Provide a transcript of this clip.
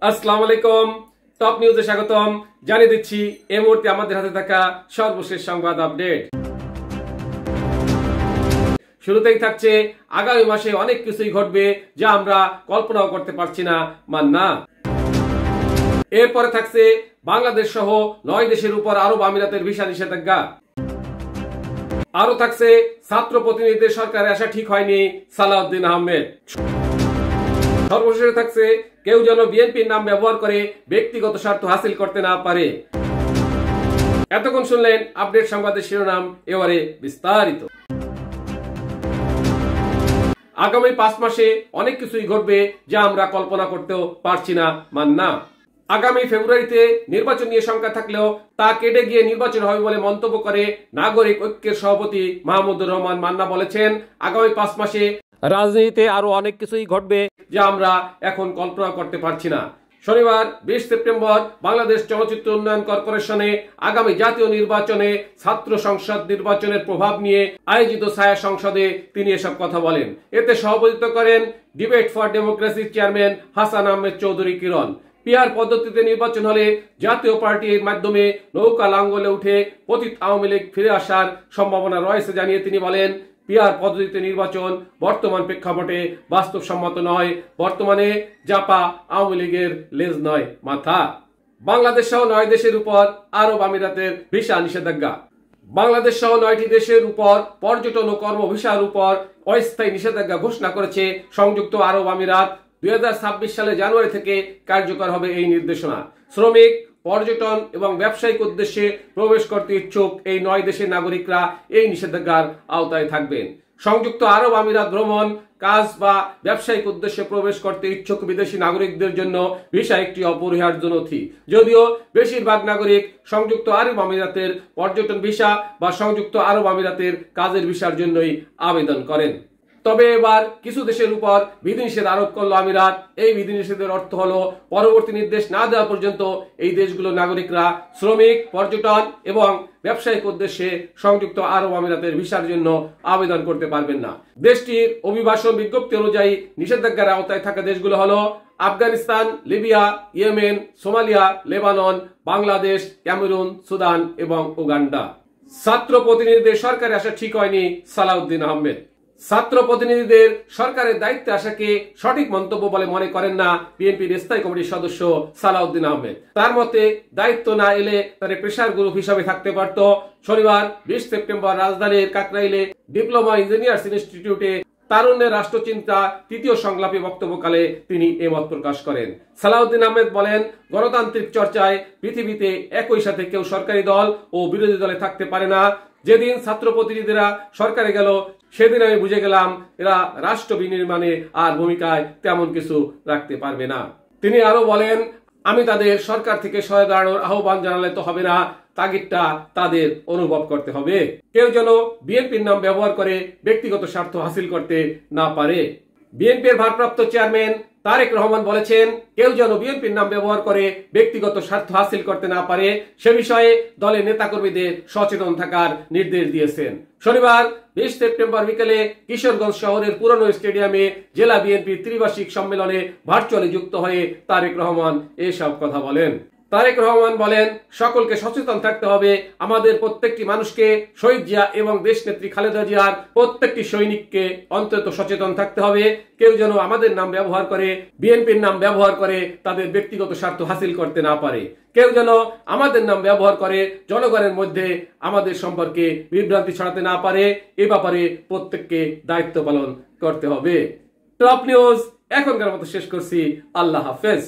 আসসালামু আলাইকুম। টপ নিউজে স্বাগতম। জানিয়ে দিচ্ছি এই মুহূর্তে আমাদের হাতে থাকা সর্বশেষ সংবাদ আপডেট। শুরুতেই থাকছে আগামী মাসে অনেক কিছুই ঘটবে যা আমরা কল্পনাও করতে পারছি না মান্না। এরপরে থাকছে বাংলাদেশ সহ 9 দেশের উপর আরব আমিরাতের ভিসা নিষেধাজ্ঞা। আরো থাকছে ছাত্র প্রতিনিধিদের সরকারে আসা ঠিক হয়নি সালাউদ্দিন আহমেদ। সর্বশেষে থাকছে কেউ যেন বিএনপির নাম ব্যবহার করে ব্যক্তিগত স্বার্থ হাসিল করতে না পারে। এতক্ষণ শুনলেন আপডেট সংবাদের শিরোনাম, এবারে বিস্তারিত। আগামী 5 মাসে অনেক কিছুই ঘটবে যা আমরা কল্পনা করতেও পারছি না মান্না। আগামী ফেব্রুয়ারিতে নির্বাচন নিয়ে শঙ্কা থাকলেও তা কেটে গিয়ে নির্বাচন হবে বলে মন্তব্য করে নাগরিক ঐক্যের সভাপতি মাহমুদুর রহমান মান্না বলেছেন, আগামী 5 মাসে রাজনীতিতে আরো অনেক কিছুই ঘটবে যা আমরা এখন কল্পনা করতে পারছি না। শনিবার 20 সেপ্টেম্বর বাংলাদেশ চলচ্চিত্র উন্নয়ন কর্পোরেশনে আগামী জাতীয় নির্বাচনে ছাত্র সংসদ নির্বাচনের প্রভাব নিয়ে আয়োজিত ছায়া সংসদে তিনি এসব কথা বলেন। এতে সভাপতিত্ব করেন ডিবেট ফর ডেমোক্রেসির চেয়ারম্যান হাসান আহমেদ চৌধুরী কিরণ। পিআর পদ্ধতিতে নির্বাচন হলে জাতীয় পার্টির মাধ্যমে নৌকা লাঙ্গলে উঠে পতিত আওয়ামী লীগ ফিরে আসার সম্ভাবনা রয়েছে জানিয়ে তিনি বলেন, পিআর পদ্ধতিতে নির্বাচন বর্তমান প্রেক্ষাপটে বাস্তবসম্মত নয়। বর্তমানে জাপা আওয়ামী লীগের লেজ নয় মাথা। বাংলাদেশ সহ 9 দেশের উপর আরব আমিরাতের ভিসা নিষেধাজ্ঞা। বাংলাদেশ সহ 9টি দেশের উপর পর্যটন ও কর্ম ভিসার উপর অস্থায়ী নিষেধাজ্ঞা ঘোষণা করেছে সংযুক্ত আরব আমিরাত। 2026 সালে জানুয়ারি থেকে কার্যকর হবে এই নির্দেশনা। শ্রমিক, পর্যটন এবং ব্যবসায়িক উদ্দেশ্যে প্রবেশ করতে ইচ্ছুক এই 9 দেশের নাগরিকরা এই নিষেধাজ্ঞার আওতায় থাকবেন। সংযুক্ত আরব আমিরাত ভ্রমণ, কাজ বা ব্যবসায়িক উদ্দেশ্যে প্রবেশ করতে ইচ্ছুক বিদেশি নাগরিকদের জন্য ভিসা একটি অপরিহার্য নথি। যদিও বেশিরভাগ নাগরিক সংযুক্ত আরব আমিরাতের পর্যটন ভিসা বা সংযুক্ত আরব আমিরাতের কাজের ভিসার জন্যই আবেদন করেন। তবে এবার কিছু দেশের উপর বিধিনিষেধ আরোপ করল আমিরাত। এই বিধিনিষেধের অর্থ হলো পরবর্তী নির্দেশ না দেওয়া পর্যন্ত এই দেশগুলোর নাগরিকরা শ্রমিক, পর্যটন এবং ব্যবসায়িক উদ্দেশ্যে সংযুক্ত আরব আমিরাতের ভিসার জন্য আবেদন করতে পারবেন না। দেশটির অভিবাসন বিজ্ঞপ্তি অনুযায়ী নিষেধাজ্ঞার আওতায় থাকা দেশগুলো হলো Afghanistan, Libya, Yemen, Somalia, Lebanon, Bangladesh, Cameroon, Sudan এবং উগান্ডা। ছাত্র প্রতিনিধিদের সরকারে আসা ঠিক হয়নি সালাউদ্দিন আহমেদ। ছাত্র প্রতিনিধিদের সরকারের দায়িত্বে আসাকে সঠিক মন্তব্য বলে মনে করেন না বিএনপির স্থায়ী কমিটির সদস্য সালাউদ্দিন আহমেদ। তার মতে, দায়িত্ব না এলে তার প্রেসার গ্রুপ হিসাবে থাকতে পারত। শনিবার 20 সেপ্টেম্বর রাজধানীর কাকরাইলে ডিপ্লোমা ইঞ্জিনিয়ার্স ইনস্টিটিউটে তারুণ্যের রাষ্ট্রচিন্তা 3য় সংলাপে বক্তব্যকালে তিনি মত প্রকাশ করেন। সালাউদ্দিন আহমেদ বলেন, গণতান্ত্রিক চর্চায় পৃথিবীতে একই সাথে কেউ সরকারি দল ও বিরোধী দলে থাকতে পারে না। যেদিন ছাত্র প্রতিনিধিরা সরকারে গেল সেদিন আমি বুঝে গেলাম এরা রাষ্ট্র বিনির্মাণে আর ভূমিকায় তেমন কিছু রাখতে পারবে না। তিনি আরো বলেন, আমি তাদের সরকার থেকে সরে দাঁড়ানোর আহ্বান জানালে তো হবে না, তাগিদটা তাদের অনুভব করতে হবে। কেউ যেন বিএনপির নাম ব্যবহার করে ব্যক্তিগত স্বার্থ হাসিল করতে না পারে। বিএনপির ভারপ্রাপ্ত চেয়ারম্যান তারেক রহমান বলেছেন, কেউ যেন বিএনপির নাম ব্যবহার করে ব্যক্তিগত স্বার্থ হাসিল করতে না পারে সে বিষয়ে দলের নেতাকর্মীদের সচেতন থাকার নির্দেশ দিয়েছেন। শনিবার 20 সেপ্টেম্বর বিকেলে কিশোরগঞ্জ শহরের পুরনো স্টেডিয়ামে জেলা বিএনপির ত্রিবার্ষিক সম্মেলনে ভার্চুয়ালি যুক্ত হয়ে তারেক রহমান এসব কথা বলেন। তারেক রহমান বলেন, সকলকে সচেতন থাকতে হবে। আমাদের প্রত্যেকটি মানুষকে, শহীদ জিয়া এবং দেশনেত্রী খালেদা জিয়ার প্রত্যেকটি সৈনিককে অন্তত সচেতন থাকতে হবে। কেউ যেন আমাদের নাম ব্যবহার করে, বিএনপির নাম ব্যবহার করে তাদের ব্যক্তিগত স্বার্থ হাসিল করতে না পারে। কেউ যেন আমাদের নাম ব্যবহার করে জনগণের মধ্যে আমাদের সম্পর্কে বিভ্রান্তি ছড়াতে না পারে। এ ব্যাপারে প্রত্যেককে দায়িত্ব পালন করতে হবে। টপ নিউজ এখনকার মতো শেষ করছি। আল্লাহ হাফেজ।